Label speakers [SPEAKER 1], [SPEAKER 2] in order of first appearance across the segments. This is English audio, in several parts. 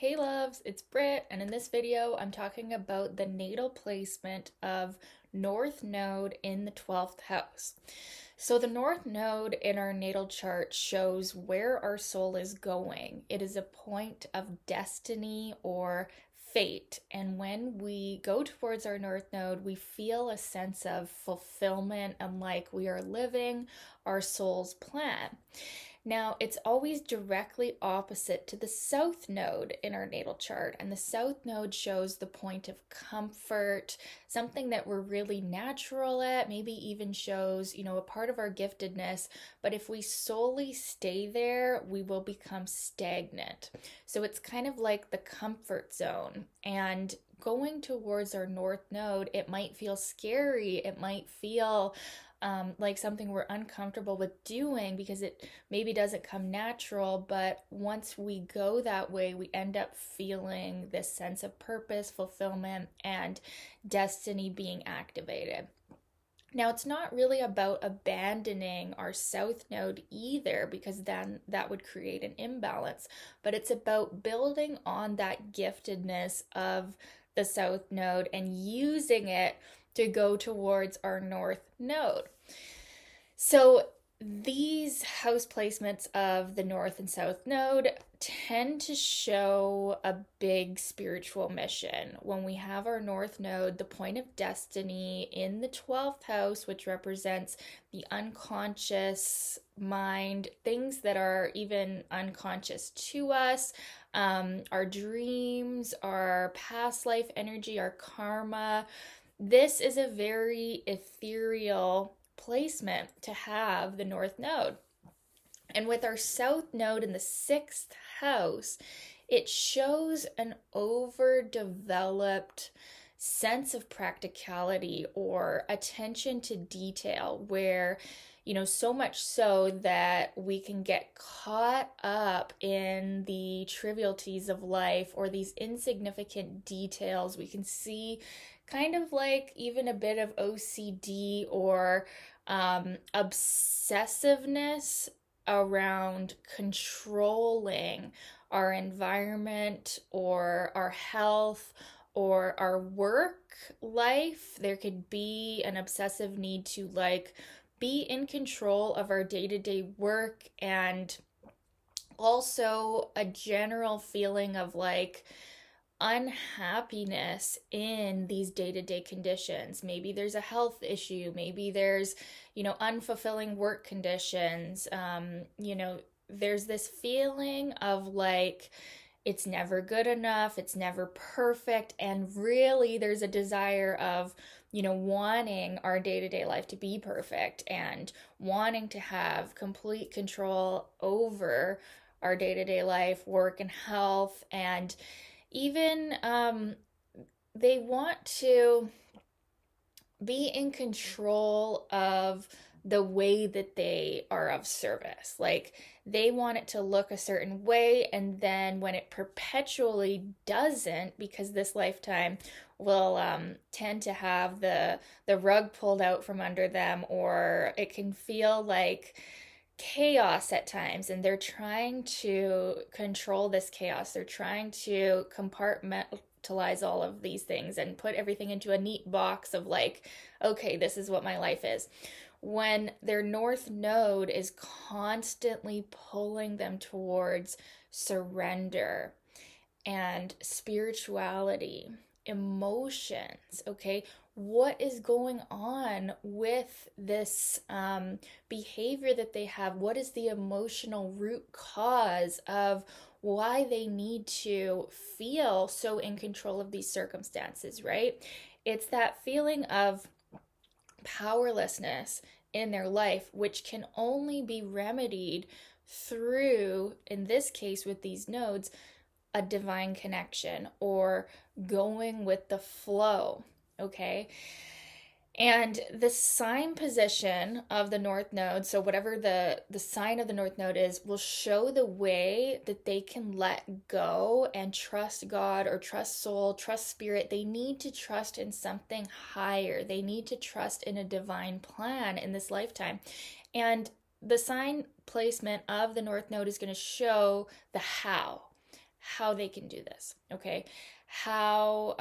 [SPEAKER 1] Hey loves, it's Britt, and in this video I'm talking about the natal placement of North Node in the 12th house. So the North Node in our natal chart shows where our soul is going. It is a point of destiny or fate, and when we go towards our North Node, we feel a sense of fulfillment and like we are living our soul's plan. Now, it's always directly opposite to the south node in our natal chart, and the south node shows the point of comfort, something that we're really natural at, maybe even shows, a part of our giftedness, but if we solely stay there, we will become stagnant. So it's kind of like the comfort zone, and going towards our north node, it might feel scary, it might feel like something we're uncomfortable with doing because it maybe doesn't come natural, but once we go that way, we end up feeling this sense of purpose, fulfillment, and destiny being activated. Now, it's not really about abandoning our south node either, because then that would create an imbalance, but it's about building on that giftedness of the south node and using it to go towards our north node. So these house placements of the north and south node tend to show a big spiritual mission. When we have our north node, the point of destiny in the 12th house, which represents the unconscious mind, things that are even unconscious to us, our dreams, our past life energy, our karma. This is a very ethereal placement to have the north node. And with our south node in the 6th house, it shows an overdeveloped sense of practicality or attention to detail where, so much so that we can get caught up in the trivialities of life or these insignificant details. We can see kind of like even a bit of OCD or obsessiveness around controlling our environment or our health or our work life. There could be an obsessive need to be in control of our day-to-day work, and also a general feeling of unhappiness in these day-to-day conditions. Maybe there's a health issue, maybe there's unfulfilling work conditions. There's this feeling of it's never good enough, it's never perfect, and really there's a desire of wanting our day-to-day life to be perfect and wanting to have complete control over our day-to-day life, work, and health. And even they want to be in control of the way that they are of service. They want it to look a certain way, and then when it perpetually doesn't, because this lifetime will tend to have the rug pulled out from under them, or it can feel like chaos at times, and they're trying to control this chaos. They're trying to compartmentalize all of these things and put everything into a neat box of okay, this is what my life is. When their north node is constantly pulling them towards surrender and spirituality, emotions, okay? What is going on with this behavior that they have? What is the emotional root cause of why they need to feel so in control of these circumstances, right? It's that feeling of powerlessness in their life, which can only be remedied through, in this case with these nodes, a divine connection or going with the flow, okay? And the sign position of the north node, so whatever the sign of the north node is, will show the way that they can let go and trust God or trust soul, trust spirit. They need to trust in something higher. They need to trust in a divine plan in this lifetime. And the sign placement of the north node is going to show the how. how they can do this, okay? How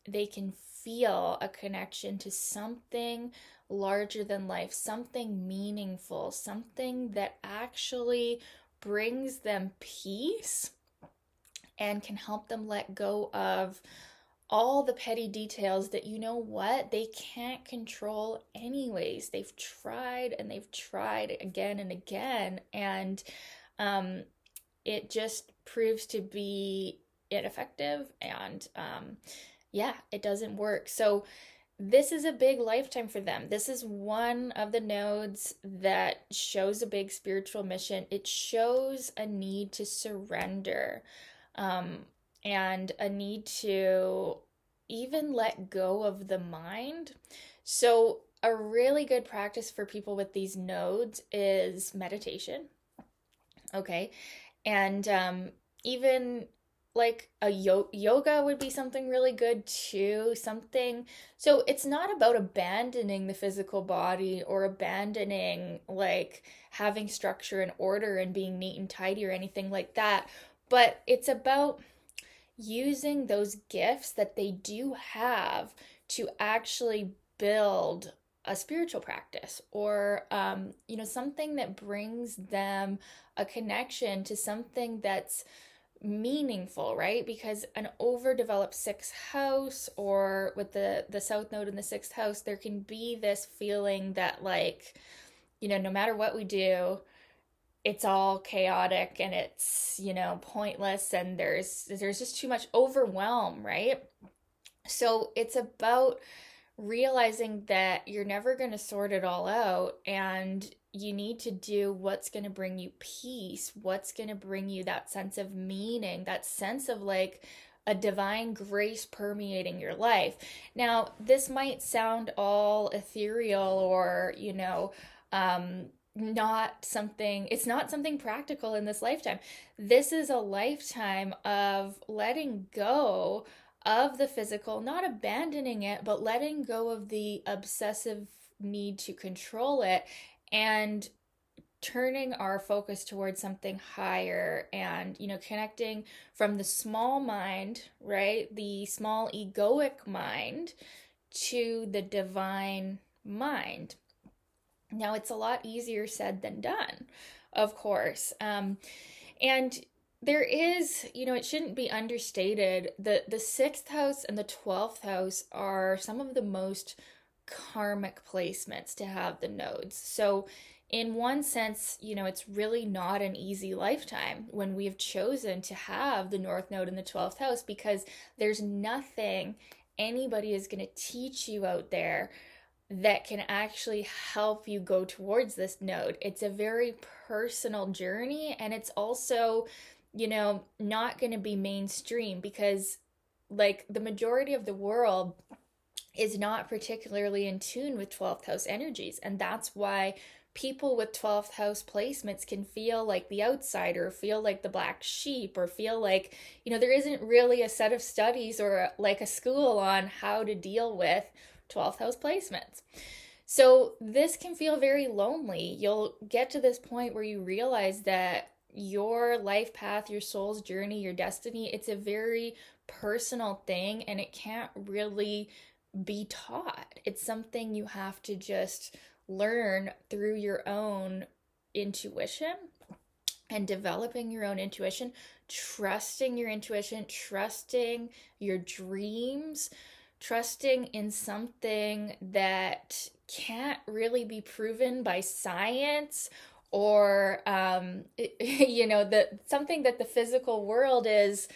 [SPEAKER 1] they can feel a connection to something larger than life, something meaningful, something that actually brings them peace and can help them let go of all the petty details that, you know what, they can't control anyways. They've tried and they've tried again and again, and um, it just proves to be ineffective, and yeah, it doesn't work. So this is a big lifetime for them. This is one of the nodes that shows a big spiritual mission. It shows a need to surrender, um, and a need to even let go of the mind. So, a really good practice for people with these nodes is meditation. Okay. And even like a yoga would be something really good too. Something, so it's not about abandoning the physical body or abandoning like having structure and order and being neat and tidy or anything like that, but it's about using those gifts that they do have to actually build a spiritual practice, or something that brings them a connection to something that's meaningful, right? Because an overdeveloped sixth house, or with the south node in the sixth house, there can be this feeling that, like, no matter what we do, it's all chaotic and it's, pointless, and there's just too much overwhelm, right? So it's about realizing that you're never going to sort it all out, and you need to do what's going to bring you peace, what's going to bring you that sense of meaning, that sense of like a divine grace permeating your life. Now, this might sound all ethereal, or, it's not something practical in this lifetime. This is a lifetime of letting go of the physical, not abandoning it, but letting go of the obsessive need to control it, and turning our focus towards something higher, and connecting from the small mind, right, the small egoic mind, to the divine mind. Now, it's a lot easier said than done, of course. And there is, it shouldn't be understated, the sixth house and the 12th house are some of the most karmic placements to have the nodes. So in one sense, it's really not an easy lifetime when we've chosen to have the north node in the 12th house, because there's nothing anybody is going to teach you out there that can actually help you go towards this node. It's a very personal journey, and it's also, not going to be mainstream, because like the majority of the world is not particularly in tune with 12th house energies, and that's why people with 12th house placements can feel like the outsider, feel like the black sheep, or feel like, there isn't really a set of studies or like a school on how to deal with 12th house placements. So this can feel very lonely. You'll get to this point where you realize that your life path, your soul's journey, your destiny, it's a very personal thing, and it can't really be taught. It's something you have to just learn through your own intuition, and developing your own intuition, trusting your intuition, trusting your dreams, trusting in something that can't really be proven by science, or something that the physical world is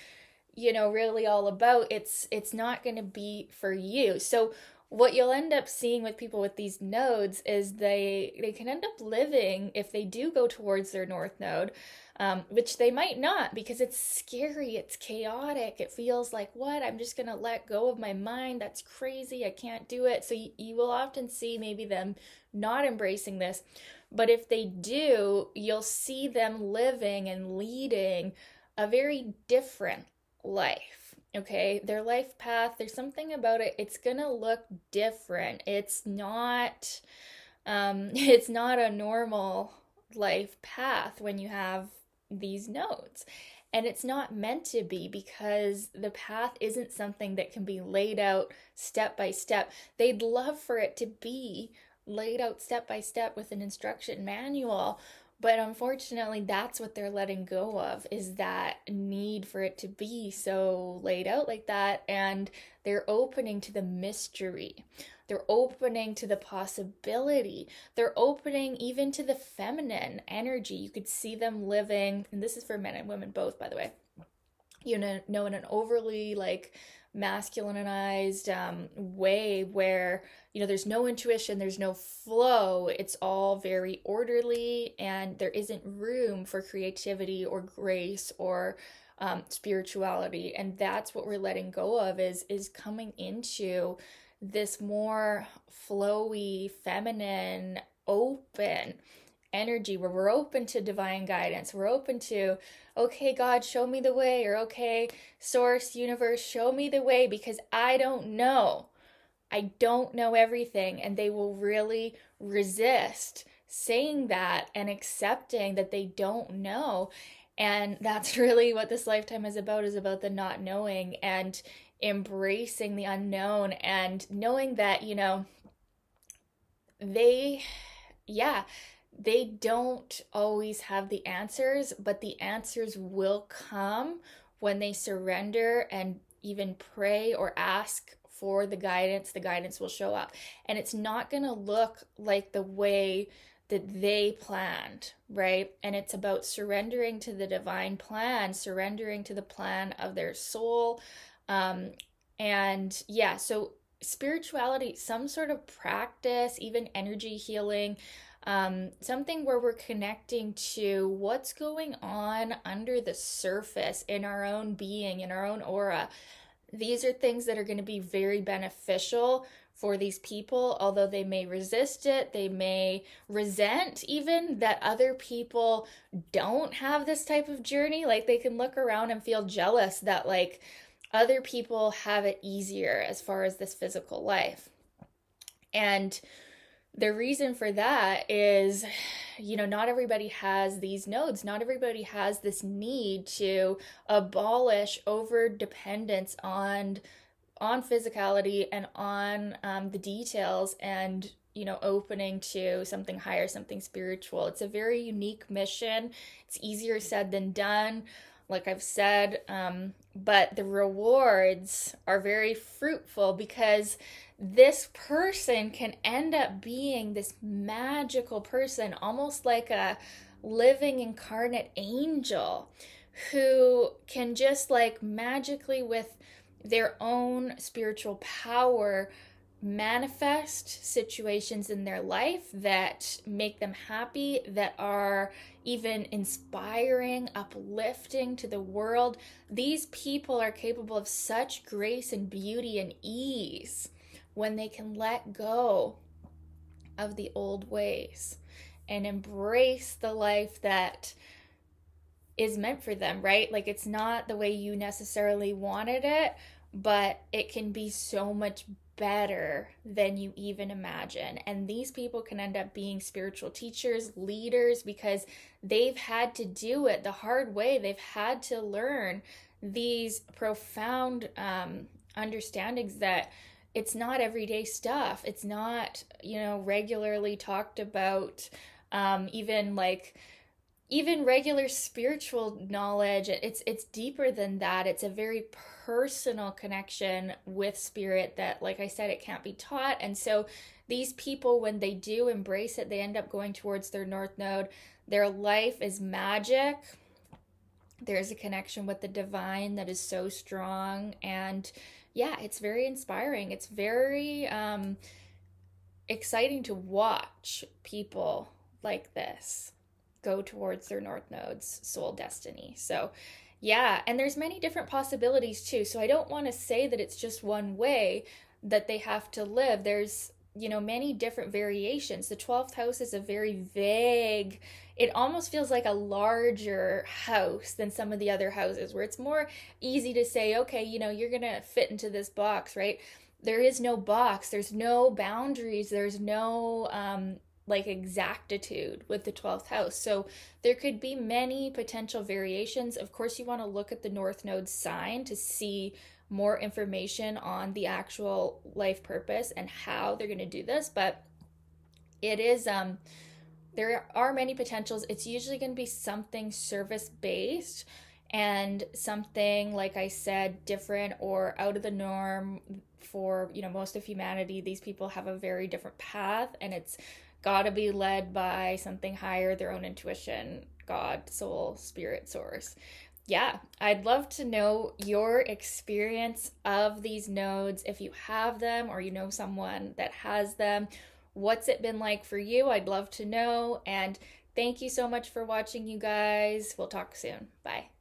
[SPEAKER 1] really all about. It's not going to be for you. So what you'll end up seeing with people with these nodes is they can end up living, if they do go towards their north node, which they might not, because it's scary, it's chaotic, it feels like, what, I'm just gonna let go of my mind, that's crazy, I can't do it. So you will often see maybe them not embracing this, but if they do, you'll see them living and leading a very different life. Okay, their life path, there's something about it, it's gonna look different. It's not a normal life path when you have these nodes. And it's not meant to be, because the path isn't something that can be laid out step by step. They'd love for it to be laid out step by step with an instruction manual, but unfortunately that's what they're letting go of, is that need for it to be so laid out like that. And they're opening to the mystery, they're opening to the possibility, they're opening even to the feminine energy. You could see them living, and this is for men and women both, by the way, you know, in an overly like masculinized way where, you know, there's no intuition, there's no flow, it's all very orderly, and there isn't room for creativity or grace or spirituality. And that's what we're letting go of, is coming into this more flowy, feminine, open energy, where we're open to divine guidance. We're open to, okay, God, show me the way, or okay, source, universe, show me the way, because I don't know. I don't know everything. And they will really resist saying that and accepting that they don't know. And that's really what this lifetime is about the not knowing, and embracing the unknown, and knowing that, you know, they don't always have the answers, but the answers will come when they surrender and even pray or ask for the guidance. The guidance will show up, and it's not going to look like the way that they planned, right? And it's about surrendering to the divine plan, surrendering to the plan of their soul. And yeah, so spirituality, some sort of practice, even energy healing, something where we're connecting to what's going on under the surface in our own being, in our own aura. These are things that are going to be very beneficial for these people, although they may resist it, they may resent even that other people don't have this type of journey. Like, they can look around and feel jealous that like other people have it easier as far as this physical life. And the reason for that is, you know, not everybody has these nodes. Not everybody has this need to abolish over dependence on physicality and on the details, and, you know, opening to something higher, something spiritual. It's a very unique mission. It's easier said than done, like I've said, but the rewards are very fruitful, because this person can end up being this magical person, almost like a living incarnate angel, who can just like magically, with their own spiritual power, manifest situations in their life that make them happy, that are even inspiring, uplifting to the world. These people are capable of such grace and beauty and ease when they can let go of the old ways and embrace the life that is meant for them, right? Like, it's not the way you necessarily wanted it, but it can be so much better than you even imagine. And these people can end up being spiritual teachers, leaders, because they've had to do it the hard way. They've had to learn these profound understandings that it's not everyday stuff. It's not, you know, regularly talked about, even regular spiritual knowledge. It's deeper than that. It's a very personal connection with spirit that, like I said, it can't be taught. And so these people, when they do embrace it, they end up going towards their North Node. Their life is magic. There's a connection with the divine that is so strong. And yeah, it's very inspiring. It's very exciting to watch people like this go towards their North Node's soul destiny. So yeah, and there's many different possibilities too. So I don't want to say that it's just one way that they have to live. There's, you know, many different variations. The 12th house is a very vague, it almost feels like a larger house than some of the other houses, where it's more easy to say, okay, you know, you're going to fit into this box, right? There is no box. There's no boundaries. There's no like exactitude with the 12th house. So there could be many potential variations. Of course, you want to look at the North Node sign to see more information on the actual life purpose and how they're going to do this, but it is there are many potentials. It's usually going to be something service based and something, like I said, different or out of the norm for, most of humanity. These people have a very different path, and it's got to be led by something higher, their own intuition, God, soul, spirit, source. Yeah, I'd love to know your experience of these nodes. If you have them or you know someone that has them, what's it been like for you? I'd love to know. And thank you so much for watching, you guys. We'll talk soon. Bye.